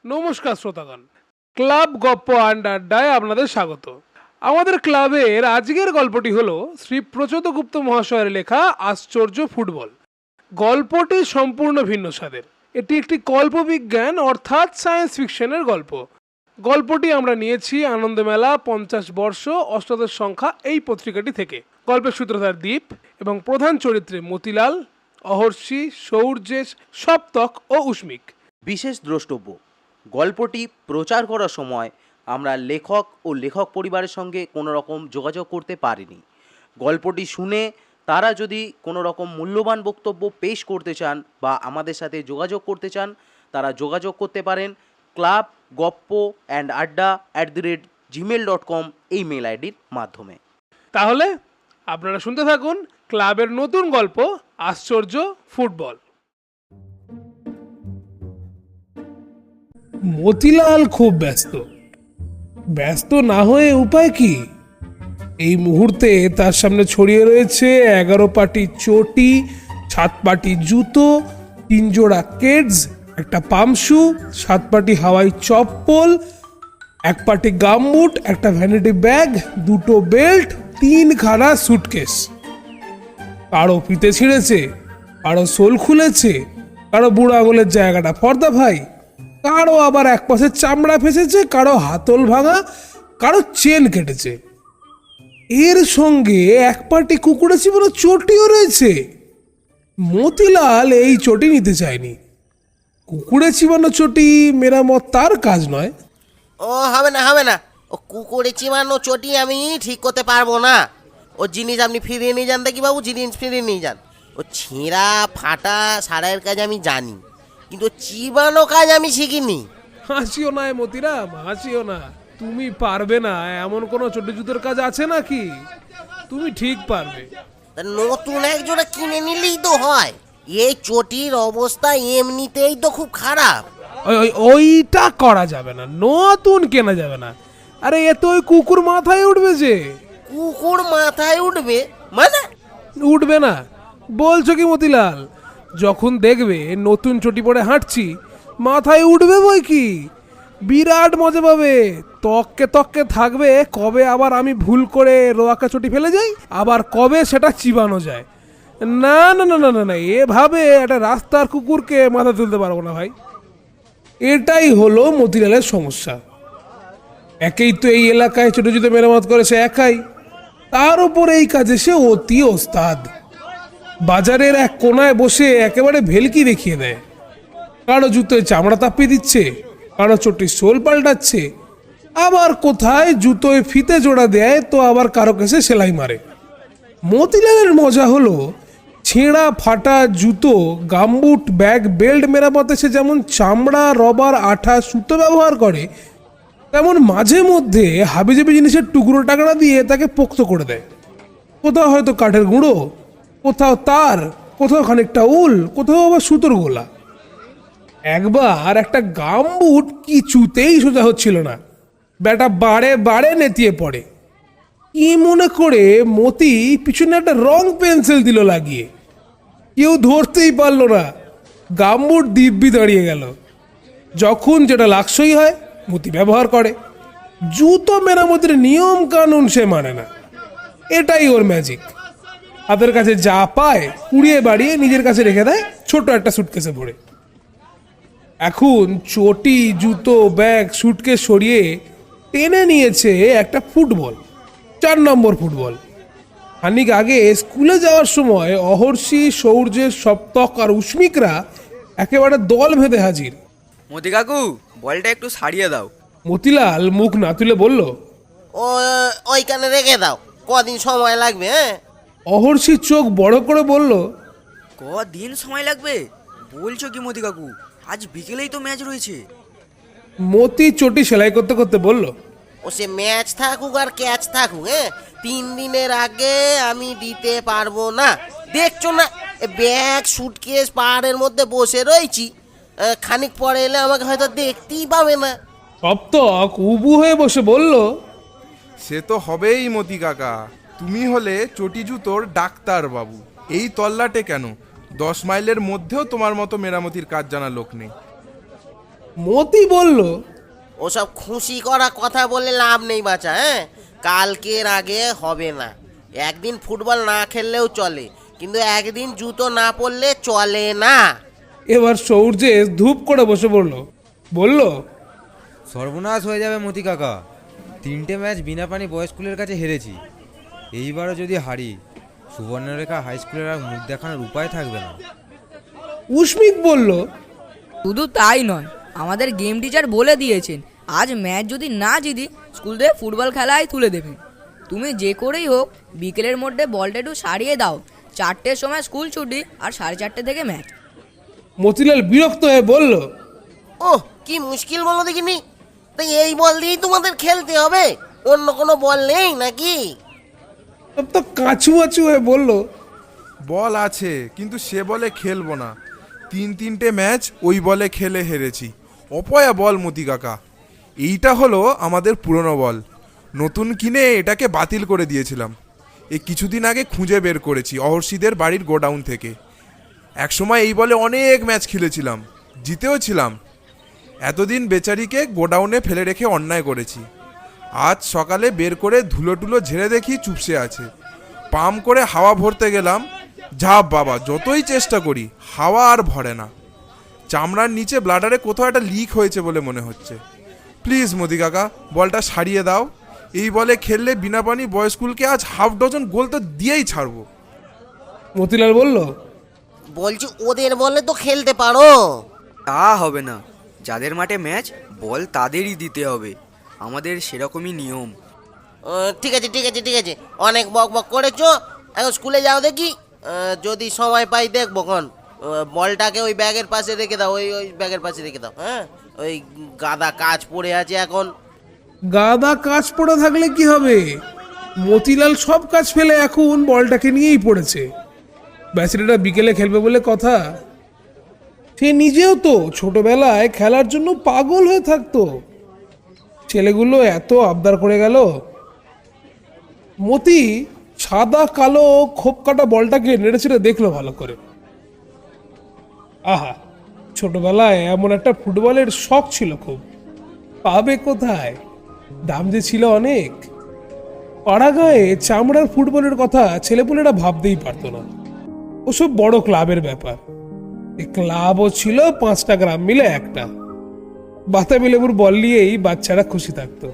নমস্কার শ্রোতাগণ, ক্লাব গপ্প আড্ডায় আপনাদের স্বাগত। আমাদের ক্লাবের আজকের গল্পটি হলো শ্রী প্রচোদ গুপ্ত মহাশয়ের লেখা আশ্চর্য ফুটবল। গল্পটি সম্পূর্ণ ভিন্ন স্বাদের। এটি একটি কল্পবিজ্ঞান অর্থাৎ সায়েন্স ফিকশনের গল্প। গল্পটি আমরা নিয়েছি আনন্দমেলা 50 বর্ষ অষ্টাদশ সংখ্যা এই পত্রিকাটি থেকে। গল্পের সূত্রধার দ্বীপ এবং প্রধান চরিত্রে মতিলাল, অহর্ষি, সৌর্যেশ, সপ্তক ও উষ্মিক। বিশেষ দ্রষ্টব্য, গল্পটি প্রচার করার সময় আমরা লেখক ও লেখক পরিবারের সঙ্গে কোনো রকম যোগাযোগ করতে পারিনি। গল্পটি শুনে তারা যদি কোনো রকম মূল্যবান বক্তব্য পেশ করতে চান বা আমাদের সাথে যোগাযোগ করতে চান, তারা যোগাযোগ করতে পারেন ক্লাব গপ্প অ্যান্ড আড্ডা @gmail.com এই মেল আইডির মাধ্যমে। তাহলে আপনারা শুনতে থাকুন ক্লাবের নতুন গল্প আশ্চর্য ফুটবল। মতিলাল খুব ব্যস্ত না হয়ে উপায় কি? এই মুহূর্তে তার সামনে ছড়িয়ে রয়েছে 11 পাটি চটি, 7 পাটি জুতো, 3 জোড়া কেডস, একটা পামশু, 7 পাটি হাওয়াই চপ্পল, 1 পাটি গামবুট, একটা ভ্যানিটি ব্যাগ, 2টো বেল্ট, 3 খানা সুটকেস। কারো ফিতে ছিঁড়েছে, কারো সোল খুলেছে, কারো বুড়ো আঙুলের জায়গাটা ফর্দা ভাই, কারো আবার এক পাশে চামড়া ফেসেছে, কারো হাতল ভাঙা, কারো চেন কেটেছে। এর সঙ্গে 1 পাটি কুকুরে চিবানো চটিও রয়েছে। মতিলাল এই চটি নিতে চায়নি। কুকুরে চিবানো চটি মেরামত তার কাজ নয়। ও হবে না, ও কুকুরে চিবানো চটি আমি ঠিক করতে পারবো না। ও জিনিস আপনি ফিরিয়ে নিয়ে যান দেখি বাবু, জিনিস ফিরিয়ে নিয়ে যান। ও ছেঁড়া ফাটা সারাইয়ের কাজ আমি জানি, কিন্তু চিবানো কাজ আমি শিখিনি। হাসিও না মতিরাম, হাসিও না। তুমি পারবে না এমন কোনো চটি জুতোর কাজ আছে নাকি? তুমি ঠিক পারবে। তা নতুন এক জোড়া কিনে নিলেই তো হয়। এই চটির অবস্থা এমনিতেই তো খুব খারাপ। ওইটা করা যাবে না, নতুন কেনা যাবে না। আরে এ তো ওই কুকুর মাথায় উঠবে যে। কুকুর মাথায় উঠবে মানে? উঠবে না বলছো কি মতিলাল? যখন দেখবে নতুন চটি পরে হাঁটছি, মাথায় উঠবে বই কি, বিরাট মজা পাবে। তককে থাকবে কবে আবার আমি ভুল করে রোয়াকা চটি ফেলে যাই, আবার কবে সেটা চিবানো যায়। না না না না না না, এভাবে একটা রাস্তার কুকুরকে মাথা তুলতে পারবো না ভাই। এটাই হলো মতিলালের সমস্যা। একেই তো এই এলাকায় ছোট জুতো মেরামত করে সে একাই, তার উপর এই কাজে সে অতি ওস্তাদ। বাজারের এক কোনায় বসে একেবারে ভেলকি দেখিয়ে দেয়। কারো জুতোয় চামড়া তাপিয়ে দিচ্ছে, কারো চটির সোল পাল্টাচ্ছে, আবার কোথায় জুতোয় ফিতে জোড়া দেয়, তো আবার কারো কাছে সেলাই মারে। মতিলালের মজা হলো ছেঁড়া ফাটা জুতো, গামবুট, ব্যাগ, বেল্ট মেরামতে সে যেমন চামড়া, রবার, আঠা, সুতো ব্যবহার করে, তেমন মাঝে মধ্যে হাবিজাবি জিনিসের টুকরো টাকরা দিয়ে তাকে পোক্ত করে দেয়। কোথাও হয়তো কাঠের গুঁড়ো, কোথাও তার, কোথাও খানিকটা উল, কোথাও আবার সুতোর গোলা। একবার একটা গামবুট কিছুতেই সোজা হচ্ছিল না, ব্যাটা বাড়ে নেতিয়ে পড়ে। কি মনে করে মতি পিছনে একটা রং পেন্সিল দিল লাগিয়ে, কেউ ধরতেই পারলো না। গামবুট দিব্যি দাঁড়িয়ে গেল। যখন যেটা লাক্সই হয় মতি ব্যবহার করে। জুতো মেরামতের নিয়ম কানুন সে মানে না, এটাই ওর ম্যাজিক। হাতের কাছে যা পায় কুড়িয়ে বাড়িয়ে নিজের কাছে রেখে দেয় ছোট একটা সুটকেসে ভরে। এখন চটি, জুতো, ব্যাগ, সুটকেস সরিয়ে টেনে নিয়েছে একটা ফুটবল, 4 নম্বর ফুটবল। খানিক আগে স্কুলে যাওয়ার সময় অহর্ষি, সৌর্যের, সপ্তক আর উষ্মিকরা একেবারে দল বেঁধে হাজির। মতি কাকু, বলটা একটু সারিয়ে দাও। মতিলাল মুখ না তুলে বলল, ও ওইখানে রেখে দাও, কদিন সময় লাগবে। হ্যাঁ, অহর্ষি চোখ বড় করে বলল, কদিন সময় লাগবে বলছো কি মতি কাকু? আজ বিকেলেই তো ম্যাচ রয়েছে। মতি চটি সেলাই করতে করতে বলল, ও সে ম্যাচ থাকুক আর ক্যাচ থাকুক, 3 দিনের আগে আমি দিতে পারবো না। দেখছো না ব্যাগ সুটকেস পাহাড়ের মধ্যে বসে রয়েছি, খানিক পরে এলে আমাকে হয়তো দেখতেই পাবে না। সপ্তক উবু হয়ে বসে বলল, সে তো হবেই মতি কাকা, তুমি হলে চটি জুতোর ডাক্তার বাবু। এই তল্লাটে কেন, 10 মাইলের মধ্যেও তোমার মতো মেরামতির কাজ জানা লোক নেই। মতি বলল, ওসব খুশি করা কথা বলে লাভ নেই বাছা। হ্যাঁ, কালকের আগে হবে না। একদিন ফুটবল না খেললেও চলে, কিন্তু একদিন জুতো না পরলে চলে না। এবার সৌর্যেশ ধূপ করে বসে পড়ল, বলল, সর্বনাশ হয়ে যাবে মতি কাকা, 3টে ম্যাচ বিনা পানি বয়েজ স্কুলের কাছে হেরেছি। এইবারও যদি হারি, সুবর্ণরেখা হাই স্কুলের আর মুখ দেখানোর উপায় থাকবে না। উস্মিত বলল, শুধু তাই নয়, আমাদের গেম টিচার বলে দিয়েছেন আজ ম্যাচ যদি না জিতি স্কুল থেকে ফুটবল খেলায় তুলে দেবেন। তুমি যে করেই হোক বিকেলের মধ্যে বলটা একটু সারিয়ে দাও। 4টের সময় স্কুল ছুটি আর 4:30 থেকে ম্যাচ। মতিলাল বিরক্ত হয়ে বলল, ওহ, কি মুশকিল বলো দেখিনি। তাই এই বল দিয়েই তোমাদের খেলতে হবে? অন্য কোনো বল নেই নাকি? তব তো কাঁচু মাচু হয়ে বলল, বল আছে, কিন্তু সে বলে খেলবো না। 3টে ম্যাচ ওই বলে খেলে হেরেছি। অপয়া বল মতি কাকা। এইটা হলো আমাদের পুরনো বল, নতুন কিনে এটাকে বাতিল করে দিয়েছিলাম। এই কিছুদিন আগে খুঁজে বের করেছি অহর্ষিদের বাড়ির গোডাউন থেকে। একসময় এই বলে অনেক ম্যাচ খেলেছিলাম, জিতেও ছিলাম। এতদিন বেচারিকে গোডাউনে ফেলে রেখে অন্যায় করেছি। আজ সকালে বের করে ধুলো টুলো ঝেড়ে দেখি চুপসে আছে। পাম করে হাওয়া ভরতে গেলাম, ঝাপ বাবা, যতই চেষ্টা করি হাওয়া আর ভরে না। চামড়ার নিচে ব্লাডারে কোথাও একটা লিক হয়েছে বলে মনে হচ্ছে। প্লিজ মোদি কাকা, বলটা সারিয়ে দাও। এই বলে খেললে বিনা পানি বয়েজ স্কুলকে আজ হাফ ডজন গোল তো দিয়েই ছাড়বো। মতিলাল বলল, বলছি ওদের বলে তো খেলতে পারো। তা হবে না, যাদের মাঠে ম্যাচ বল তাদেরই দিতে হবে, আমাদের সেরকমই নিয়ম। ঠিক আছে ঠিক আছে ঠিক আছে, অনেক বক বক করেছো। এখন স্কুলে যাও দেখি। যদি সময় পাই দেখবো কোন। বলটাকে ওই ব্যাগের পাশে রেখে দাও, ওই ওই ব্যাগের পাশে রেখে দাও। হ্যাঁ, ওই গাদা কাজ পড়ে আছে এখন। গাদা কাজ পড়ে থাকলে কি হবে? মতিলাল সব কাজ ফেলে এখন বলটাকে নিয়েই পড়েছে। ব্যাচারিটা বিকেলে খেলবে বলে কথা। সে নিজেও তো ছোটবেলায় খেলার জন্য পাগল হয়ে থাকতো। ছেলেগুলো এত আবদার করে গেল। মতি সাদা কালো খোপ কাটা বলটাকে নেড়ে ছেড়ে দেখলো ভালো করে। আহা, ছোটবেলায় এমন একটা ফুটবলের শখ ছিল খুব। পাবে কোথায়? দাম যে ছিল অনেক। পাড়াগাঁয়ে চামড়ার ফুটবলের কথা ছেলেপুলেরা ভাবতেই পারতো না। ওসব বড় ক্লাবের ব্যাপার। এই ক্লাবও ছিল 5টা গ্রাম মিলে একটা। বাতাবি লেবুর বল নিয়েই বাচ্চারা খুশি থাকতো।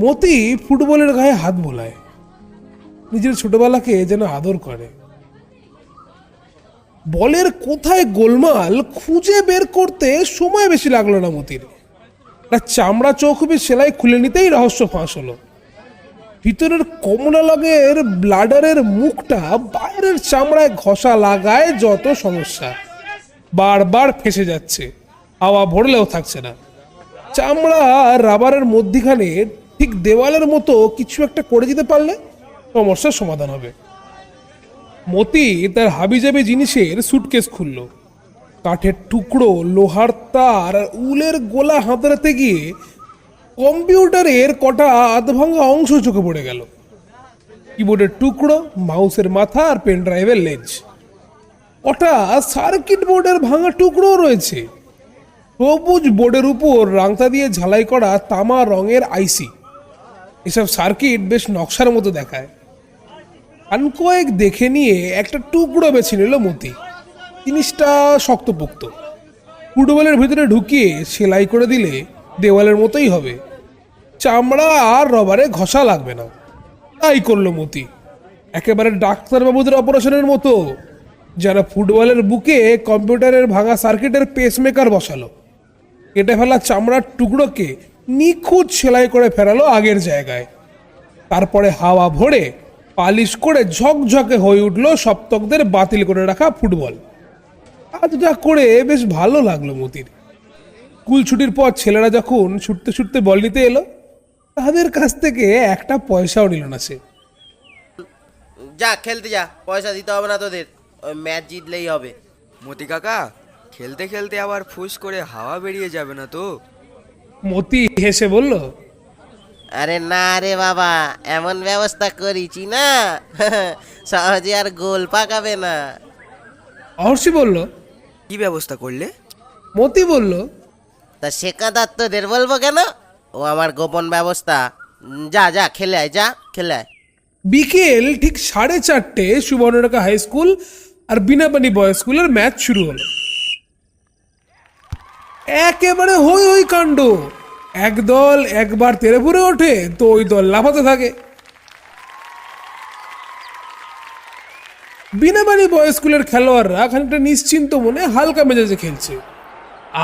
মতি ফুটবলের গায়ে হাত বোলায়, নিজের ছোটবেলাকে যেন আদর করে। বলের কোথায় গোলমাল খুঁজে বের করতে সময় বেশি লাগলো না মতির। চামড়া চৌকবি সেলাই খুলে নিতেই রহস্য ফাঁস হলো। ভিতরের কমলা লগের ব্লাডারের মুখটা বাইরের চামড়ায় ঘষা লাগায় যত সমস্যা। বারবার ফেসে যাচ্ছে, হাওয়া ভরলেও থাকছে না। চামড়া আর রাবারের মধ্যিখানে ঠিক দেওয়ালের মতো কিছু একটা করে দিতে পারলে সমস্যার সমাধান হবে। মতি তার হাবিজাবি জিনিসের সুটকেস খুলল। কাঠের টুকরো, লোহার তার আর উলের গোলা হাতড়াতে গিয়ে কম্পিউটারের কটা আধভাঙা অংশ চোখে পড়ে গেল। কিবোর্ডের টুকরো, মাউসের মাথা আর পেন ড্রাইভের লেজ। কটা সার্কিট বোর্ডের ভাঙা টুকরোও রয়েছে। সবুজ বোর্ডের উপর রাংতা দিয়ে ঝালাই করা তামা রঙের আইসি। এসব সার্কিট বেশ নকশার মতো দেখায়। কান কয়েক দেখে নিয়ে একটা টুকরো বেছে নিল মতি। জিনিসটা শক্তপোক্ত। ফুটবলের ভিতরে ঢুকিয়ে সেলাই করে দিলে দেওয়ালের মতোই হবে। চামড়া আর রবারে ঘষা লাগবে না। তাই করলো মতি, একেবারে ডাক্তারবাবুদের অপারেশনের মতো। যারা ফুটবলের বুকে কম্পিউটারের ভাঙা সার্কিটের পেসমেকার বসালো। কেটে ফেলা চামড়ার টুকরোকে নিখুঁত সেলাই করে ফেরালো আগের জায়গায়। তারপরে হাওয়া ভরে পালিশ করে ঝকঝকে হয়ে উঠলো সপ্তকদের বাতিল করে রাখা ফুটবল। কাজটা করে বেশ ভালো লাগলো মতির। স্কুল ছুটির পর ছেলেরা যখন ছুটতে ছুটতে বল নিতে এলো, তাদের কাছ থেকে একটা পয়সাও নিল না সে। যা খেলতে যা, পয়সা দিতে হবে না তোদের, ওই ম্যাচ জিতলেই হবে। মতি কাকা, খেলতে খেলতে আবার ফুস করে হাওয়া বেরিয়ে যাবে না তো? মতি হেসে বলল, আরে না রে বাবা, এমন ব্যবস্থা করেছি না সহজে আর গোল পাকাবে না। অহর্ষি বলল, কি ব্যবস্থা করলে? মতি বলল, তা শেখাদার তোদের বলবো কেন? ও আমার গোপন ব্যবস্থা। যা যা খেলে আয়, যা খেলে আয়। বিকেল ঠিক 4:30 সুবর্ণরেখা হাই স্কুল আর বিনাপানি বয়েজ স্কুলের ম্যাচ শুরু হলো। একেবারে হই হই কাণ্ড। এক দল একবার তেড়ে ফুরে ওঠে তো ওই দল লাফাতে থাকে। বিনাপানি বয়েজ স্কুলের খেলোয়াড়রা খানিকটা নিশ্চিন্ত মনে হালকা মেজাজে খেলছে।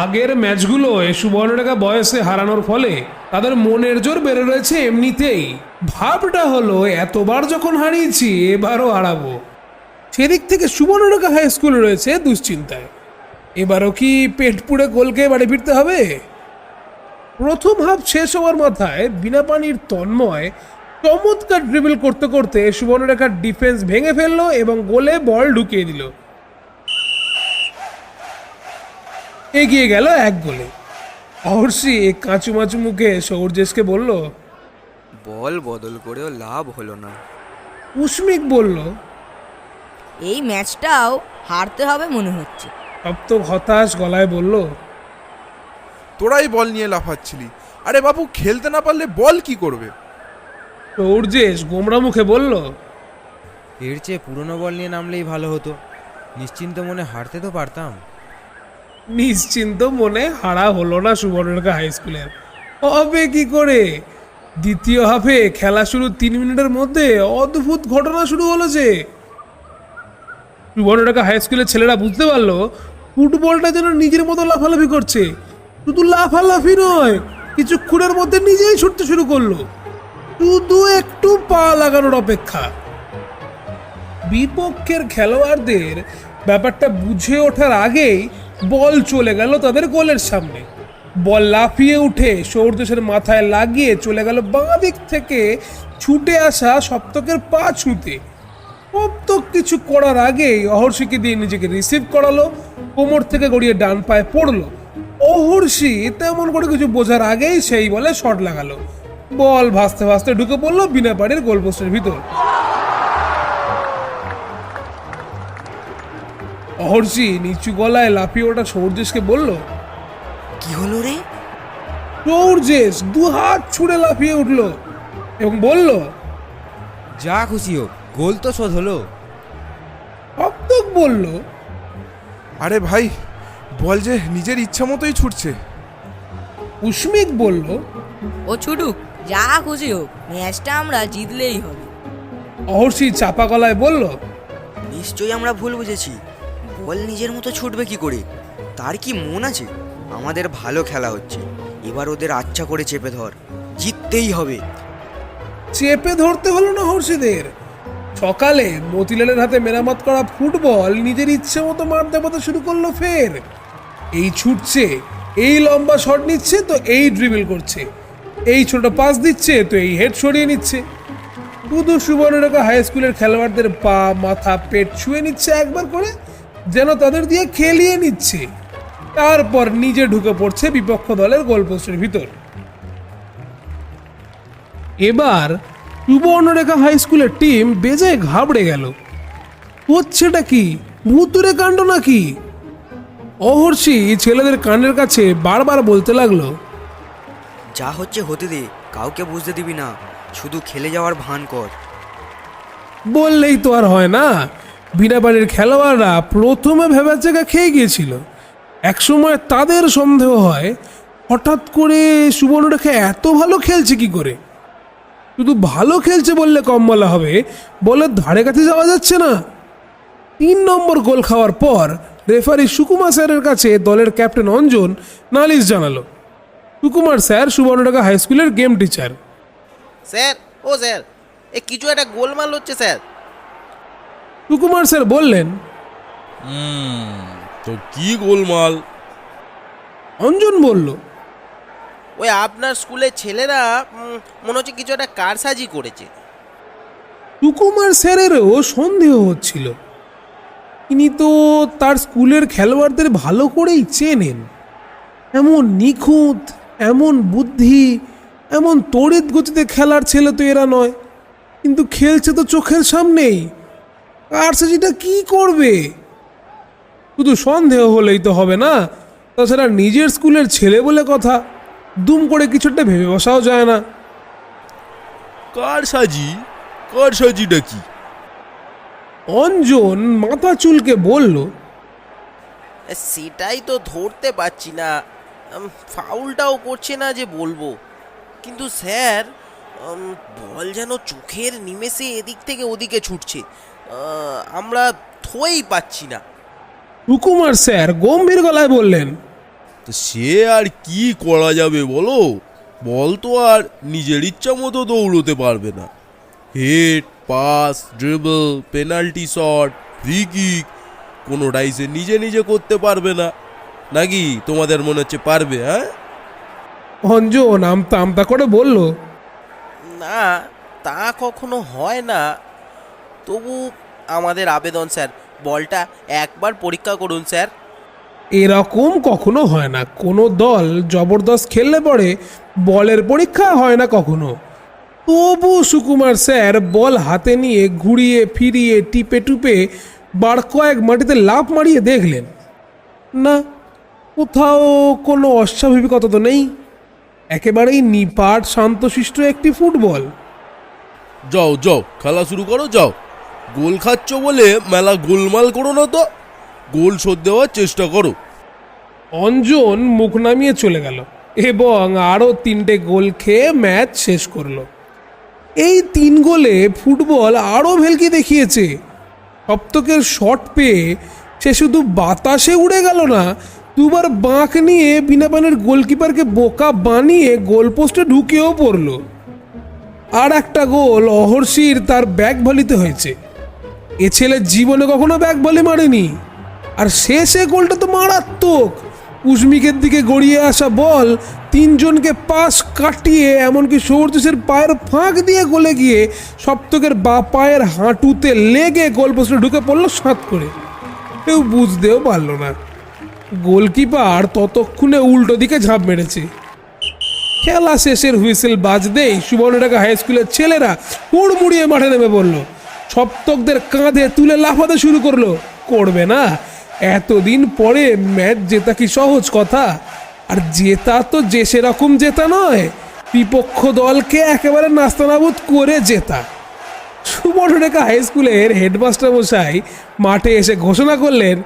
আগের ম্যাচগুলোয় সুবর্ণরেখা বয়সে হারানোর ফলে তাদের মনের জোর বেড়ে রয়েছে এমনিতেই। ভাবটা হলো এতবার যখন হারিয়েছি এবারও হারাবো। সেদিক থেকে সুবর্ণরেখা হাই স্কুল রয়েছে দুশ্চিন্তায়। এবারও কি পেট পুড়ে গোলকে বাড়ি ফিরতে হবে? প্রথম হাফ শেষ হওয়ার মাথায় বিনাপানির তন্ময় চমৎকার ড্রিবল করতে করতে সুবর্ণরেখার ডিফেন্স ভেঙে ফেললো এবং গোলে বল ঢুকিয়ে দিল। এগিয়ে গেল 1 গোলে। অহর্ষি কাঁচুমাচু মুখে সৌর্যেশকে বলল, বল বদল করেও লাভ হলো না। উস্মিক বলল, এই ম্যাচটাও হারতে হবে মনে হচ্ছে। সপ্তক হতাশ গলায় বলল, তোরাই বল নিয়ে লাফাচ্ছিলি। আরে বাবু, খেলতে না পারলে বল কি করবে? সৌর্যেশ গোমরা মুখে বলল, এর চেয়ে পুরনো বল নিয়ে নামলেই ভালো হতো, নিশ্চিন্ত মনে হারতে তো পারতাম। নিশ্চিন্ত মনে হারা হলো না সুবর্ণরেখা হাই স্কুলের। হবে কি করে? দ্বিতীয় হাফে খেলা শুরু 3 মিনিটের মধ্যে অদ্ভুত ঘটনা শুরু হলো যে সুবর্ণরেখা হাই স্কুলের ছেলেরা বুঝতে পারলো ফুটবলটা যেন নিজের মতো লাফালাফি করছে। শুধু লাফালাফি নয়, কিছুক্ষণের মধ্যে নিজেই ছুটতে শুরু করলো, শুধু একটু পা লাগানোর অপেক্ষা। বিপক্ষের খেলোয়াড়দের ব্যাপারটা বুঝে ওঠার আগেই বল চলে গেল তাদের গোলের সামনে। বল লাফিয়ে উঠে সৌর্যেশের মাথায় লাগিয়ে চলে গেল বাঁ দিক থেকে ছুটে আসা সপ্তকের পা ছুঁতে। সপ্তক কিছু করার আগেই অহর্ষিকে দিয়ে নিজেকে রিসিভ করালো, কোমর থেকে গড়িয়ে ডান পায়ে পড়লো। অহর্ষি তেমন করে কিছু বোঝার আগেই সেই বলে শট লাগালো। বল ভাসতে ভাসতে ঢুকে পড়লো বিনাপাড়ির গোলপোস্টের ভিতর। অহর্ষি নিচু গলায় লাফিয়ে ওঠা সৌর্যেশকে বলল, কি হলো রে? সৌর্যেশ 2 হাত ছুড়ে লাফিয়ে উঠল এবং বলল, যা খুশি হোক, গোল তো শোধ হলো। সপ্তক বলল, আরে ভাই, বল যে নিজের ইচ্ছা মতোই ছুটছে। উস্মিক বলল, ও ছুটুক, যা খুশি হোক, ম্যাচটা আমরা জিতলেই হবে। অহর্ষি চাপা গলায় বলল, নিশ্চয়ই আমরা ভুল বুঝেছি। বল নিজের মতো ছুটবে কি করে? তার কি মন আছে? আমাদের ভালো খেলা হচ্ছে, এবার ওদের আচ্ছা করে চেপে ধর, জিততেই হবে। চেপে ধরতে হলো না হর্ষিদের। সকালে মতিলালের হাতে মেরামত করা ফুটবল নিজের ইচ্ছে মতো মারতে মারতে শুরু করলো ফের। এই ছুটছে, এই লম্বা শট নিচ্ছে তো এই ড্রিবল করছে, এই ছোট পাস দিচ্ছে তো এই হেড সরিয়ে নিচ্ছে। শুধু সুবর্ণরেখা হাই স্কুলের খেলোয়াড়দের পা, মাথা, পেট ছুঁয়ে নিচ্ছে একবার করে, যেন তাদের দিয়ে খেলিয়ে নিচ্ছে। তারপর নিজে ঢুকে পড়ছে বিপক্ষ দলের গোলপোস্টের ভিতর। এবার সুবর্ণরেখা হাই স্কুলের টিম বেজায় ঘাবড়ে গেল। হচ্ছেটা কি? ভুতুরে কাণ্ড নাকি? অহর্ষি ছেলেদের কানের কাছে বারবার বলতে লাগলো, যা হচ্ছে হতে দে, কাউকে বুঝতে দিবি না, শুধু খেলে যাওয়ার ভান কর। বললেই তো আর হয় না। বিনাপানির খেলোয়াড়রা প্রথমে ভেবার জায়গা খেয়ে গিয়েছিল। একসময় তাদের সন্দেহ হয় হঠাৎ করে সুবর্ণরেখা এত ভালো খেলছে কি করে। শুধু ভালো খেলছে বললে কম বলা হবে, বলের ধারে কাছে যাওয়া যাচ্ছে না। 3 নম্বর গোল খাওয়ার পর রেফারি সুকুমার স্যারের কাছে দলের ক্যাপ্টেন অঞ্জন নালিশ জানালো। সুকুমার স্যার সুবর্ণরেখা হাই স্কুলের গেম টিচার। স্যার, ও স্যার, এ কিছু একটা গোলমাল হচ্ছে স্যার। সুকুমার স্যার বললেন, তো কি গোলমাল? অঞ্জন বলল, ওই আপনার স্কুলের ছেলেরা মনে হচ্ছে কিছু একটা কারসাজি করেছে। সুকুমার স্যারেরও সন্দেহ হচ্ছিল। তিনি তো তার স্কুলের খেলোয়াড়দের ভালো করেই চেনেন। এমন নিখুঁত, এমন বুদ্ধি, এমন তড়িৎ গতিতে খেলার ছেলে তো এরা নয়। কিন্তু খেলছে তো চোখের সামনেই, কারসাজিটা কি করবে? শুধু সন্দেহ হলেই তো হবে না, তাছাড়া নিজের স্কুলের ছেলে বলে কথা, দুম করে কিছুটা ভেবে বসাও যায় না। কার সাজিটা কি? অঞ্জন মাথা চুলকে বলল, সেটাই তো ধরতে পারছি না। ফাউলটাও করছে না যে বলবো, কিন্তু স্যার বল যেন চোখের নিমেষে এদিক থেকে ওদিকে ছুটছে। আমরা থই পাচ্ছি না। সুকুমার স্যার গম্ভীর গলায় বললেন, তো সে আর কি করা যাবে বলো? বল তো আর নিজের ইচ্ছা মতো দৌড়তে পারবে না। Head, pass, dribble, penalty shot, free kick কোনোটাই সে নিজে নিজে করতে পারবে না। নাকি তোমাদের মনে হচ্ছে পারবে? হ্যাঁ, অঞ্জন আমতা আমতা করে বলল, না, তা কখনো হয় না। তবু আমাদের আবেদন স্যার, বলটা একবার পরীক্ষা করুন স্যার। এরকম কখনো হয় না। কোনো দল জবরদস্ত খেললে পরে বলের পরীক্ষা হয় না কখনো। তবু সুকুমার স্যার বল হাতে নিয়ে ঘুরিয়ে ফিরিয়ে টিপে টুপে বার কয়েক মাটিতে লাফ মারিয়ে দেখলেন, না, কোথাও কোনো অস্বাভাবিকতা তো নেই। একেবারেই নিপাট শান্তশিষ্ট একটি ফুটবল। যাও যাও খেলা শুরু করো, যাও। গোল খাচ্ছ বলে মেলা গোলমাল করো না তো, গোল শোধ দেওয়ার চেষ্টা করো। অঞ্জন মুখ নামিয়ে চলে গেল এবং আরও 3টে গোল খেয়ে ম্যাচ শেষ করলো। এই 3 গোলে ফুটবল আরও ভেলকি দেখিয়েছে। সপ্তকের শট পেয়ে সে শুধু বাতাসে উড়ে গেল না, দুবার বাঁক নিয়ে বিনা পানের গোলকিপারকে বোকা বানিয়ে গোলপোস্টে ঢুকেও পড়ল। আর একটা গোল অহর্ষির তার ব্যাক ভলিতে হয়েছে। এ ছেলে জীবনে কখনো ব্যাক ভলি মারেনি। আর শেষে গোলটা তো মারাত্মক। উজমিকের দিকে গড়িয়ে আসা বল 3 জনকে পাশ কাটিয়ে এমনকি সৌরজেশের পায়ের ফাঁক দিয়ে গোলে গিয়ে সপ্তকের বা পায়ের হাঁটুতে লেগে গোলপোস্টে ঢুকে পড়লো সাত করে। কেউ বুঝতেও পারল না। গোলকিপার ততক্ষণে উল্টো দিকে ঝাঁপ মেরেছে। খেলা শেষের হুইসেল বাজতেই সুবর্ণরেখা হাই স্কুলের ছেলেরা হুড়মুড়িয়ে মাঠে নেমে পড়ল। সপ্তকদের কাঁধে তুলে লাফাতে শুরু করলো। করবে না? এতদিন পরে ম্যাচ জেতা কি সহজ কথা? আর জেতা তো যে সেরকম জেতা নয়, বিপক্ষ দলকে একেবারে নাস্তানাবুদ করে জেতা। সুবর্ণরেখা হাই স্কুলের হেডমাস্টার মশাই মাঠে এসে ঘোষণা করলেন,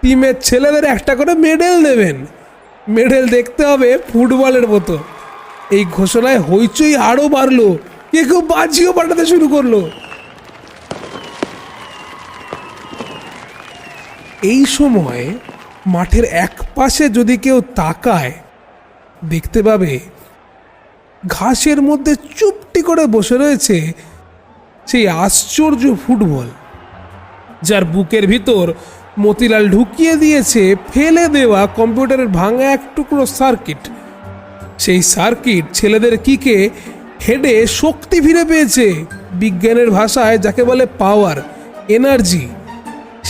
টিমের ছেলেদের একটা করে মেডেল দেবেন। মেডেল দেখতে হবে ফুটবলের মতো। এই ঘোষণায় হইচই আরও বাড়লো। কেউ বাজিও পাঠাতে শুরু করলো। এই সময় মাঠের এক পাশে যদি কেউ তাকায়, দেখতে পাবে ঘাসের মধ্যে চুপটি করে বসে রয়েছে সেই আশ্চর্য ফুটবল, যার বুকের ভিতর মতিলাল ঢুকিয়ে দিয়েছে ফেলে দেওয়া কম্পিউটারের ভাঙা এক টুকরো সার্কিট। সেই সার্কিট ছেলেদের কিকে হেডে শক্তি ফিরে পেয়েছে। বিজ্ঞানের ভাষায় যাকে বলে পাওয়ার, এনার্জি।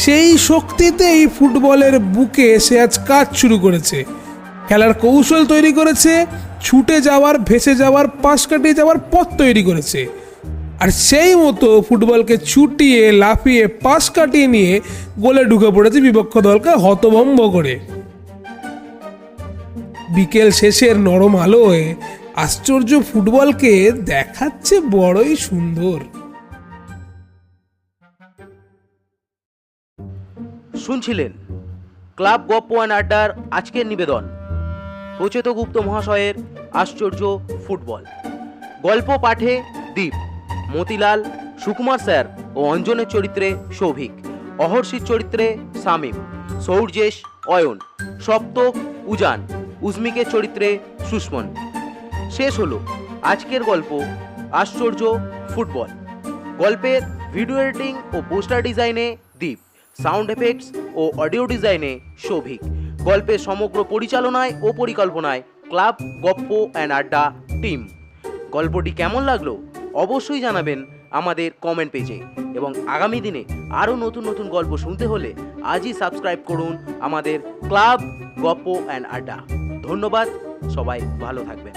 সেই শক্তিতেই ফুটবলের বুকে সে আজ কাজ শুরু করেছে। খেলার কৌশল তৈরি করেছে, ছুটে যাওয়ার, ভেসে যাওয়ার, পাশ কাটিয়ে যাওয়ার পথ তৈরি করেছে। আর সেই মতো ফুটবলকে ছুটিয়ে লাফিয়ে পাশ কাটিয়ে নিয়ে গোলে ঢুকে পড়েছে বিপক্ষ দলকে হতভম্ব করে। বিকেল শেষের নরম আলোয় আশ্চর্য ফুটবলকে দেখাচ্ছে বড়ই সুন্দর। শুনছিলেন ক্লাব গপ্প অ্যান্ড আড্ডার আজকের নিবেদন, প্রচেত গুপ্ত মহাশয়ের আশ্চর্য ফুটবল। গল্প পাঠে দীপ, মতিলাল, সুকুমার স্যার ও অঞ্জনের চরিত্রে সৌভিক, অহর্ষির চরিত্রে শামীম, সৌর্যেশ, অয়ন, সপ্তক, উজান, উজমিকের চরিত্রে সুস্মন। শেষ হলো আজকের গল্প আশ্চর্য ফুটবল। গল্পের ভিডিও এডিটিং ও পোস্টার ডিজাইনে দীপ, সাউন্ড এফেক্টস ও অডিও ডিজাইনে সৌভিক, গল্পের সমগ্র পরিচালনায় ও পরিকল্পনায় ক্লাব গপ্প অ্যান্ড আড্ডা টিম। গল্পটি কেমন লাগলো অবশ্যই জানাবেন আমাদের কমেন্ট পেজে, এবং আগামী দিনে আরও নতুন নতুন গল্প শুনতে হলে আজই সাবস্ক্রাইব করুন আমাদের ক্লাব গপ্প অ্যান্ড আড্ডা। ধন্যবাদ, সবাই ভালো থাকবেন।